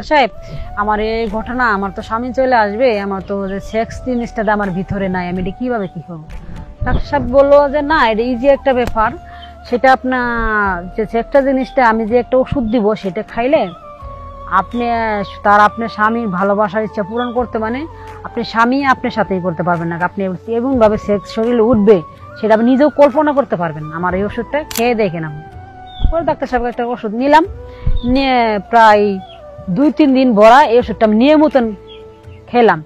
সাহেব, আমার এই ঘটনা, আমার তো স্বামী চলে আসবে, আমার তো সেক্স জিনিসটা আমার ভিতরে নাই, আমি এটা কিভাবে কি করবো? ডাক্তার সাহেব বললো যে না, এটা ইজি একটা ব্যাপার, সেটা আপনার যে সেক্সটা জিনিসটা আমি যে একটা ওষুধ দিব সেটা খাইলে আপনি আপনার স্বামীর ভালোবাসার ইচ্ছা পূরণ করতে, মানে আপনি স্বামী আপনার সাথেই করতে পারবেন না, আপনি এমনভাবে সেক্স শরীরে উঠবে সেটা আপনি নিজেও কল্পনা করতে পারবেন না। আমার এই ওষুধটা খেয়ে দেখেন। আমি পরে ডাক্তার সাহেব একটা ওষুধ নিলাম, নিয়ে প্রায় 2-3 দিন ভরা এই ওষুধটা আমি নিয়মিত খেলাম।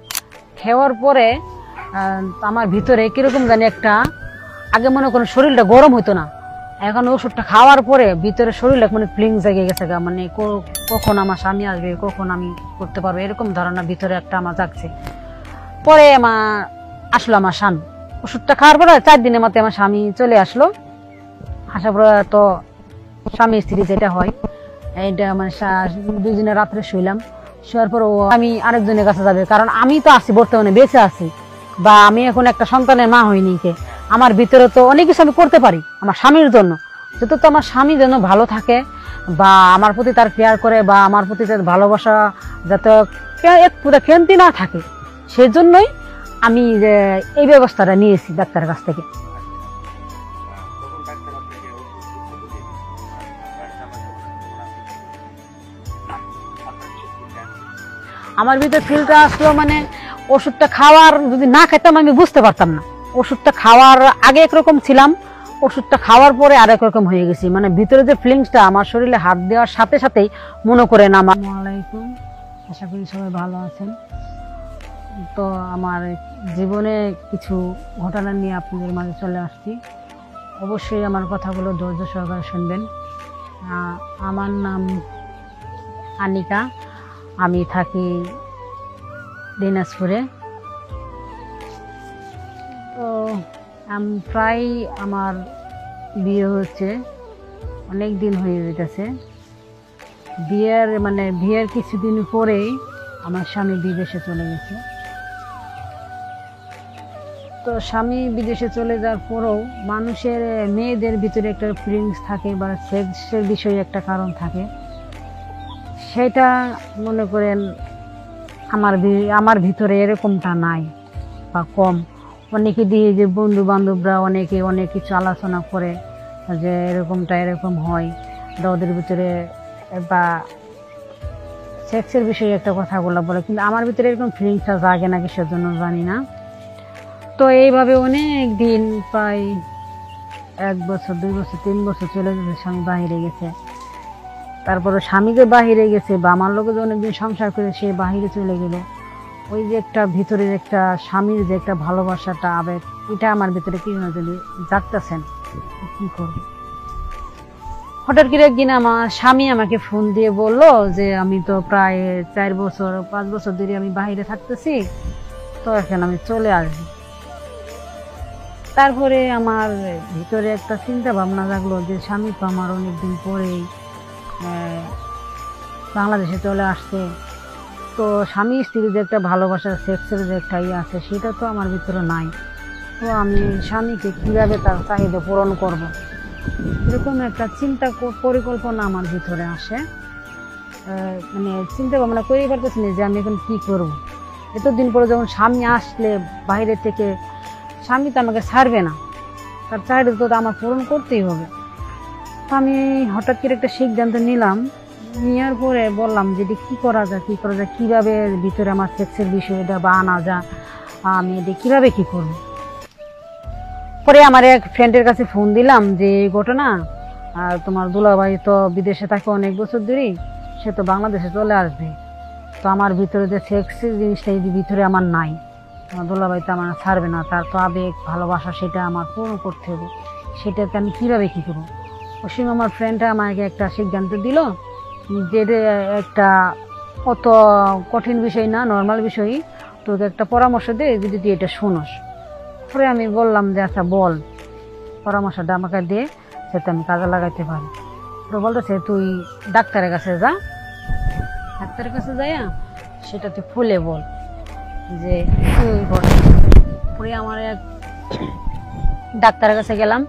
খাওয়ার পরে আমার ভিতরে কিরকম জানি একটা, আগে মনে করেন শরীরটা গরম হতো না, এখন ওষুধটা খাওয়ার পরে ভিতরে শরীরটা মানে ফিলিং জেগে গেছে, মানে কখন আমার স্বামী আসবে, কখন আমি করতে পারবো, এরকম ধারণা ভিতরে একটা আমার জাগছে। পরে আসলো আমার স্বামী, ওষুধটা খাওয়ার পরে 4 দিনের মধ্যে আমার স্বামী চলে আসলো। আসার পরে তো স্বামী স্ত্রী যেটা হয়, এইটা মানে 2 দিনের রাত্রে শুইলাম। শোয়ার পর আমি আরেকজনের কাছে যাবে, কারণ আমি তো আছি বর্তমানে বেঁচে আছি, বা আমি এখন একটা সন্তানের মা হইনি, কে আমার ভিতরে তো অনেক কিছু আমি করতে পারি আমার স্বামীর জন্য, যত তো আমার স্বামী যেন ভালো থাকে বা আমার প্রতি তার কেয়ার করে বা আমার প্রতি তার ভালোবাসা যাতে পুরো কেন্দ্রে না থাকে, সেই জন্যই আমি এই ব্যবস্থাটা নিয়েছি ডাক্তারের কাছ থেকে। আমার ভিতরে ফিলটা আসলো, মানে ওষুধটা খাওয়ার যদি না খেতাম আমি বুঝতে পারতাম না। ওষুধটা খাওয়ার আগে একরকম ছিলাম, ওষুধটা খাওয়ার পরে আরেক রকম হয়ে গেছি, মানে ভিতরে যে ফিলিংসটা আমার শরীরে হাত দেওয়ার সাথে সাথেই মনে করেন। আসসালামু আলাইকুম, আশা করি সবাই ভালো আছেন। তো আমার জীবনে কিছু ঘটনা নিয়ে আপনাদের মাঝে চলে আসছি, অবশ্যই আমার কথাগুলো ধৈর্য সহকারে শুনবেন। আমার নাম আনিকা, আমি থাকি দিনাজপুরে। তো প্রায় আমার বিয়ে হচ্ছে অনেক দিন হয়ে যেতেছে। বিয়ের কিছুদিন পরেই আমার স্বামী বিদেশে চলে গেছে। তো স্বামী বিদেশে চলে যাওয়ার পরেও মানুষের মেয়েদের ভিতরে একটা ফিলিংস থাকে বা সেক্সের বিষয়ে একটা কারণ থাকে, সেটা মনে করেন আমার ভিতরে এরকমটা নাই বা কম। অনেকে দিয়ে যে বন্ধু বান্ধবরা অনেকে অনেক কিছু আলোচনা করে যে এরকম হয়, ওদের ভিতরে বা সেক্সের বিষয়ে একটা কথাগুলো বলে, কিন্তু আমার ভিতরে এরকম ফিলিংসটা জাগে না, কিসের জন্য জানি না। তো এইভাবে অনেক দিন, প্রায় 1 বছর 2 বছর 3 বছর চলে গেছে, স্বামী বাহিরে গেছে। তারপরে স্বামী যে বাহিরে গেছে বা আমার লোকে যে অনেকদিন সংসার করে সে বাহিরে চলে গেল, ওই যে একটা ভিতরের একটা স্বামীর যে একটা ভালোবাসাটা আবেগ, এটা আমার ভিতরে কি যদি জাগতেছেন, কি করব। হঠাৎ করে একদিন আমার স্বামী আমাকে ফোন দিয়ে বললো যে আমি তো প্রায় 4 বছর 5 বছর ধরে আমি বাহিরে থাকতেছি, তো এখন আমি চলে আসবো। তারপরে আমার ভিতরে একটা চিন্তা ভাবনা জাগলো যে স্বামী তো আমার অনেকদিন পরেই বাংলাদেশে চলে আসছে, তো স্বামী স্ত্রীর যে একটা ভালোবাসা, সেক্সের যে একটা ইয়ে আছে, সেটা তো আমার ভিতরে নাই। তো আমি স্বামীকে কীভাবে তার চাহিদা পূরণ করব, এরকম একটা চিন্তা পরিকল্পনা আমার ভিতরে আসে। মানে চিন্তা ভাবনা করেই পারতেছি না যে আমি এখন কী করব। এতদিন পরে যখন স্বামী আসলে বাইরে থেকে, স্বামী তো আমাকে ছাড়বে না, তার চাহিদা তো আমার পূরণ করতেই হবে। তো আমি হঠাৎ করে একটা সিদ্ধান্ত নিলাম, নেওয়ার পরে বললাম যে এটি কী করা যায়, কীভাবে ভিতরে আমার সেক্সের বিষয়টা বা আনা যায়, আমি এটি কীভাবে কী করব। পরে আমার এক ফ্রেন্ডের কাছে ফোন দিলাম যে এই ঘটনা, আর তোমার দুলাভাই তো বিদেশে থাকে অনেক বছর ধরেই, সে তো বাংলাদেশে চলে আসবে, তো আমার ভিতরে যে সেক্সের জিনিসটা এই ভিতরে আমার নাই, আমার দুলাভাই তো আমার ছাড়বে না, তার তো আবেগ ভালোবাসা সেটা আমার পূরণ করতে হবে, সেটাকে আমি কীভাবে কী করবো। ওই সময় আমার ফ্রেন্ডটা আমাকে একটা সিদ্ধান্ত দিল যে একটা অত কঠিন বিষয় না, নর্মাল বিষয়ই, তোকে একটা পরামর্শ দে, যদি তুই এটা শুনোস। পরে আমি বললাম যে আচ্ছা বল, পরামর্শটা আমাকে দে, যাতে আমি কাজে লাগাইতে পারি। তো বলতেছে তুই ডাক্তারের কাছে যা, ডাক্তারের কাছে যাইয়া সেটা তুই খুলে বল যে তুই ঘটনা। পরে আমার এক ডাক্তারের কাছে গেলাম,